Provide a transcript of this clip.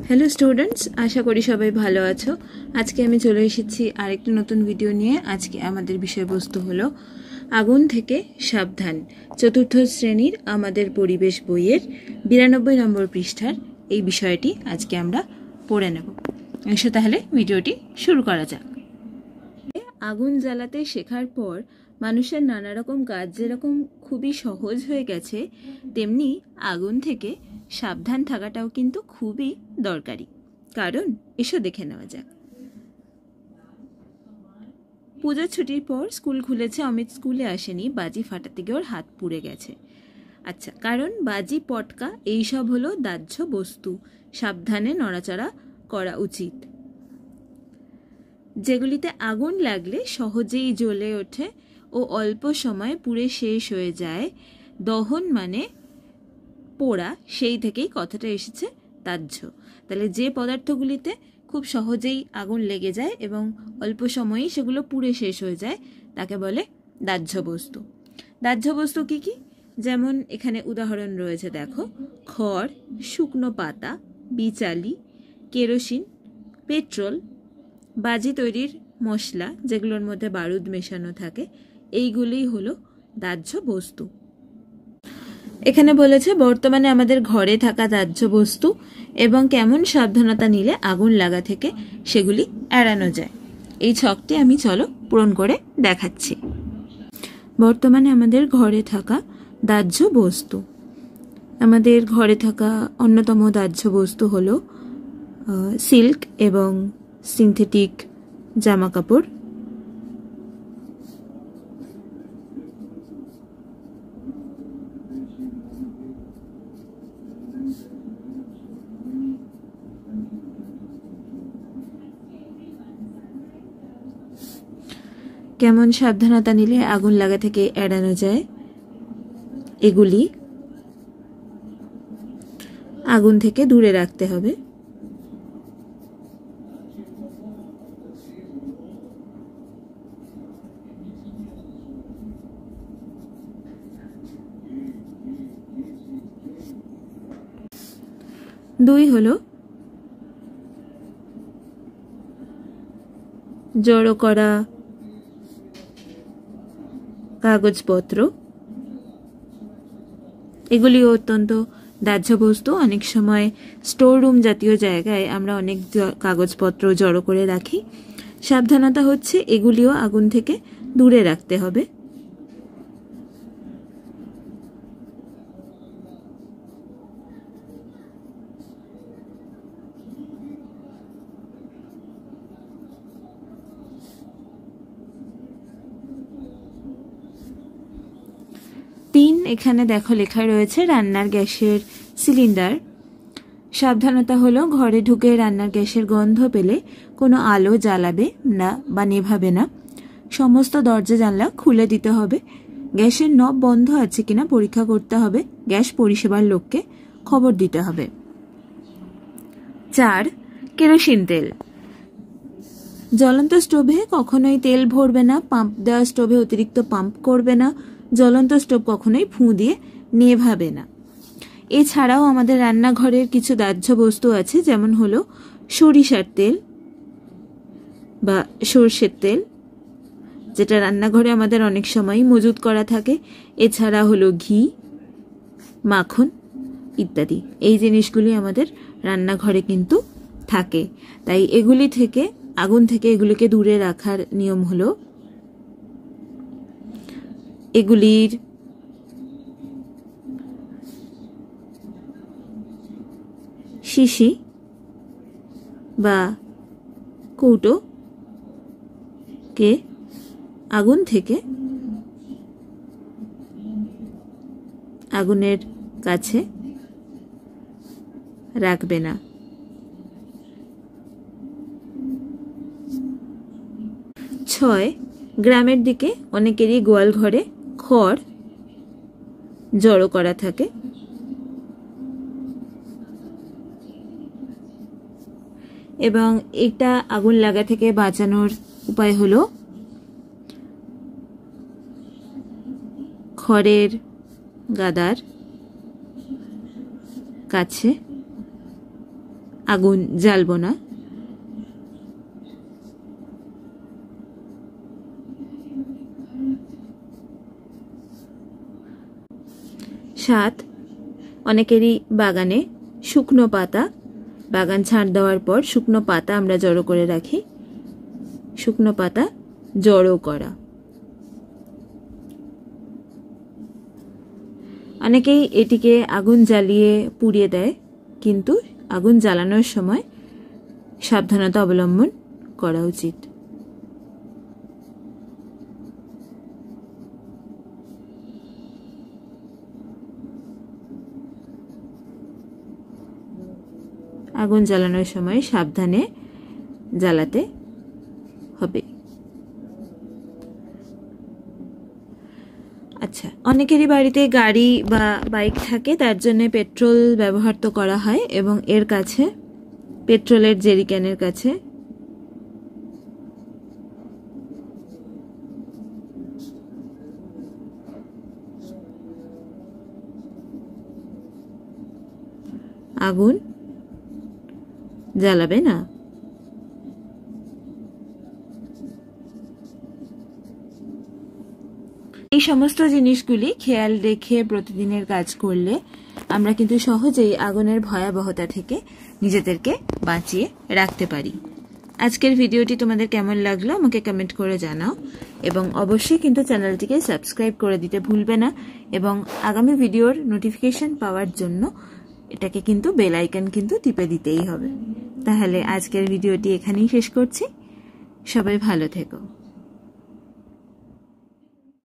Hello students, আশা করি সবাই ভালো আছো। আজকে আমি চলে এসেছি আরেকটি নতুন ভিডিও নিয়ে। আজকে আমাদের বিষয়বস্তু হলো আগুন থেকে সাবধান। চতুর্থ শ্রেণীর আমাদের পরিবেশ বইয়ের 92 নম্বর পৃষ্ঠার এই বিষয়টি আজকে আমরা পড়ে নেব। এসো তাহলে ভিডিওটি শুরু করা যাক। আগুন জ্বালাতে শেখার পর মানুষের নানা রকম কাজ যেরকম খুবই সহজ হয়ে গেছে, তেমনি আগুন থেকে সাবধান থাকাটাও কিন্তু খুবই দরকারি। কারণ এসো দেখে নেওয়া যাক। পূজার ছুটির পর স্কুল খুলেছে। অমিত স্কুলে আসেনি, বাজি ফাটাতে গিয়ে ওর হাত পুড়ে গেছে। আচ্ছা, কারণ বাজি, পটকা এইসব হলো দাহ্য বস্তু, সাবধানে নড়াচড়া করা উচিত, যেগুলিতে আগুন লাগলে সহজেই জ্বলে ওঠে ও অল্প সময় পুড়ে শেষ হয়ে যায়। দহন মানে পোড়া, সেই থেকেই কথাটা এসেছে দাহ্য। তাহলে যে পদার্থগুলিতে খুব সহজেই আগুন লেগে যায় এবং অল্প সময়েই সেগুলো পুড়ে শেষ হয়ে যায় তাকে বলে দাহ্য বস্তু। দাহ্য বস্তু কি কি? যেমন এখানে উদাহরণ রয়েছে, দেখো: খড়, শুকনো পাতা, বিচালি, কেরোসিন, পেট্রোল, বাজি তৈরির মশলা যেগুলোর মধ্যে বারুদ মেশানো থাকে, এইগুলিই হলো দাহ্য বস্তু। এখানে বলেছে বর্তমানে আমাদের ঘরে থাকা দাহ্য বস্তু এবং কেমন সাবধানতা নিলে আগুন লাগা থেকে সেগুলি এড়ানো যায়। এই ছকটি আমি চলো পূরণ করে দেখাচ্ছি। বর্তমানে আমাদের ঘরে থাকা দাহ্য বস্তু, আমাদের ঘরে থাকা অন্যতম দাহ্য বস্তু হলো সিল্ক এবং সিনথেটিক জামা কাপড়, কেমন সাবধানতা নিলে আগুন লাগা থেকে এড়ানো যায়, এগুলি আগুন থেকে দূরে রাখতে হবে। দুই হলো জড়ো করা কাগজপত্র, এগুলিও অত্যন্ত দাহ্য বস্তু। অনেক সময় স্টোর রুম জাতীয় জায়গায় আমরা অনেক কাগজপত্র জড়ো করে রাখি। সাবধানতা হচ্ছে এগুলিও আগুন থেকে দূরে রাখতে হবে। এখানে দেখো লেখা রয়েছে রান্নার গ্যাসের সিলিন্ডার। সাবধানতা হলো ঘরে ঢুকে রান্নার গ্যাসের গন্ধ পেলে কোনো আলো জ্বালাবে না বা নেভাবে না। সমস্ত দরজা জানলা খুলে দিতে হবে। গ্যাসের নব বন্ধ আছে কিনা পরীক্ষা করতে হবে। গ্যাস পরিষেবার লোককে খবর দিতে হবে। 4. কেরোসিন তেল। জ্বলন্ত স্টোভে কখনোই তেল ভরবে না। পাম্প দেওয়া স্টোভে অতিরিক্ত পাম্প করবে না। জ্বলন্ত স্টোভ কখনোই ফুঁ দিয়ে নেভাবে না। এছাড়াও আমাদের রান্নাঘরের কিছু দাহ্য বস্তু আছে, যেমন হলো সরিষার তেল বা সর্ষের তেল, যেটা রান্নাঘরে আমাদের অনেক সময় মজুত করা থাকে। এছাড়া হলো ঘি, মাখন ইত্যাদি। এই জিনিসগুলি আমাদের রান্নাঘরে কিন্তু থাকে। তাই এগুলি থেকে আগুন থেকে এগুলিকে দূরে রাখার নিয়ম হলো এগুলির শিশি বা কৌটোকে আগুন থেকে আগুনের কাছে রাখবে না। 6. গ্রামের দিকে অনেকেরই গোয়াল ঘরে খড় জড়ো করা থাকে। এবং এটা আগুন লাগা থেকে বাঁচানোর উপায় হলো খড়ের গাদার কাছে আগুন জ্বালবো না। 7, অনেকেরই বাগানে শুকনো পাতা, বাগান ছাঁট দেওয়ার পর শুকনো পাতা আমরা জড়ো করে রাখি, শুকনো পাতা জড়ো করা। অনেকেই এটিকে আগুন জ্বালিয়ে পুড়িয়ে দেয়, কিন্তু আগুন জ্বালানোর সময় সাবধানতা অবলম্বন করা উচিত। আগুন জ্বালানোর সময় সাবধানে জ্বালাতে হবে। আচ্ছা, অনেকেরই বাড়িতে গাড়ি বা বাইক থাকে, তার জন্য পেট্রোল ব্যবহার তো করা হয়, এবং এর কাছে পেট্রোলের জেরিক্যানের কাছে আগুন জ্বালাবে না। এই সমস্ত জিনিসগুলি খেয়াল রেখে প্রতিদিনের কাজ করলে আমরা কিন্তু সহজেই আগুনের ভয়াবহতা থেকে নিজেদেরকে বাঁচিয়ে রাখতে পারি। আজকের ভিডিওটি তোমাদের কেমন লাগলো আমাকে কমেন্ট করে জানাও, এবং অবশ্যই কিন্তু চ্যানেলটিকে সাবস্ক্রাইব করে দিতে ভুলবে না, এবং আগামী ভিডিওর নোটিফিকেশন পাওয়ার জন্য এটাকে কিন্তু বেল আইকন কিন্তু টিপে দিতেই হবে। তাহলে আজকের ভিডিওটি এখানেই শেষ করছি। সবাই ভালো থেকো।